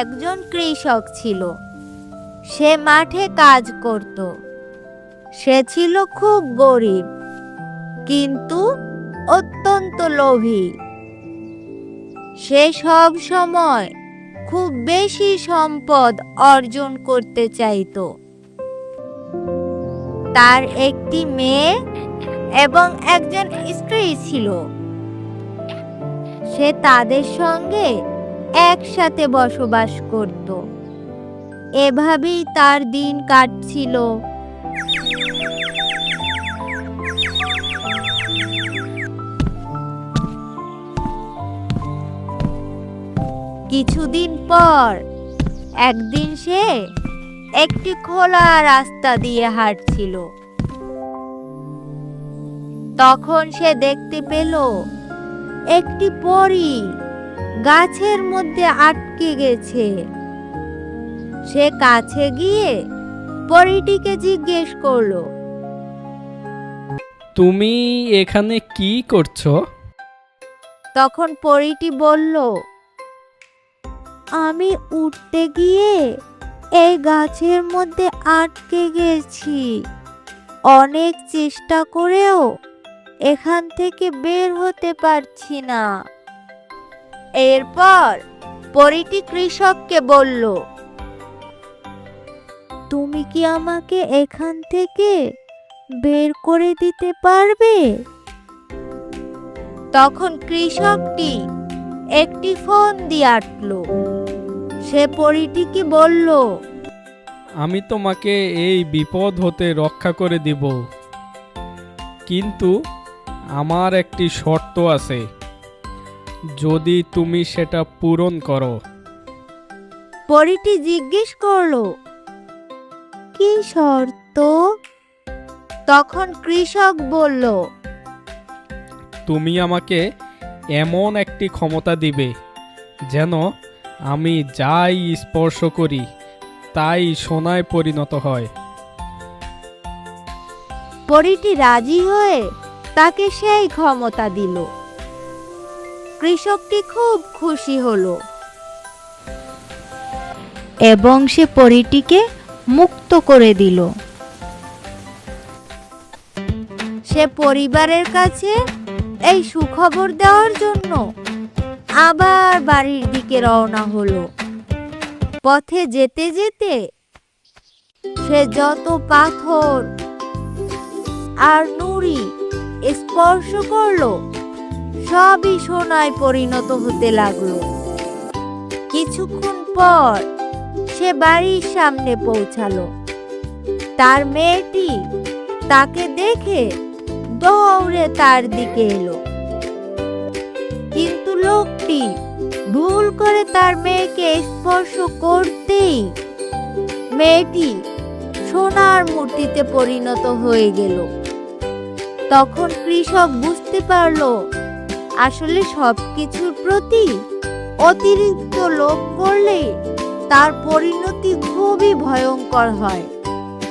একজন কৃষক ছিল। সে মাঠে কাজ করত। সে ছিল খুব গরিব, কিন্তু অত্যন্ত লোভী। সে সব সময় খুব বেশি সম্পদ অর্জন করতে চাইতো। তার একটি মেয়ে এবং একজন স্ত্রী ছিল। সে তাদের সঙ্গে একসাথে বসবাস করত। এভাবেই তার দিন কাটছিল। কিছুদিন পর একদিন সে একটি খোলা রাস্তা দিয়ে হাঁটছিল। তখন সে দেখতে পেল একটি পরী গাছের মধ্যে আটকে গেছে। সে কাছে গিয়ে পরীটিকে জিজ্ঞেস করলো, তুমি এখানে কি করছো? তখন পরীটি বলল, আমি উঠতে গিয়ে এই গাছের মধ্যে আটকে গেছি। অনেক চেষ্টা করেও এখান থেকে বের হতে পারছি না। এরপর পরীটি কৃষককে বলল, তুমি কি আমাকে এখান থেকে বের করে দিতে পারবে? তখন কৃষকটি একটি ফোন দিয়ে আটলো। সে পরীটিকে বলল, আমি তোমাকে এই বিপদ হতে রক্ষা করে দিব, কিন্তু আমার একটি শর্ত আছে, যদি তুমি সেটা পূরণ করো। পরীটি জিজ্ঞেস করলো, কি শর্ত? তখন কৃষক বলল, তুমি আমাকে এমন একটি ক্ষমতা দিবে যেন আমি যাই স্পর্শ করি তাই সোনায় পরিণত হয়। পরীটি রাজি হয়ে তাকে সেই ক্ষমতা দিল। কৃষকটি খুব খুশি হলো এবং সে পরীটিকে মুক্ত করে দিল। সে পরিবারের কাছে এই সুখবর দেওয়ার জন্য আবার বাড়ির দিকে রওনা হলো। পথে যেতে যেতে সে যত পাথর আর নুড়ি স্পর্শ করলো সবই সোনায় পরিণত হতে লাগলো। কিছুক্ষণ পর সে বাড়ির সামনে পৌঁছালো। তার মেয়েটি তাকে দেখে দৌড়ে তার দিকে এলো, কিন্তু লোকটি ভুল করে তার মেয়েকে স্পর্শ করতেই মেয়েটি সোনার মূর্তিতে পরিণত হয়ে গেল। তখন কৃষক বুঝতে পারলো আসলে সবকিছুর প্রতি অতিরিক্ত লোভ করলে তার পরিণতি খুবই ভয়ঙ্কর হয়।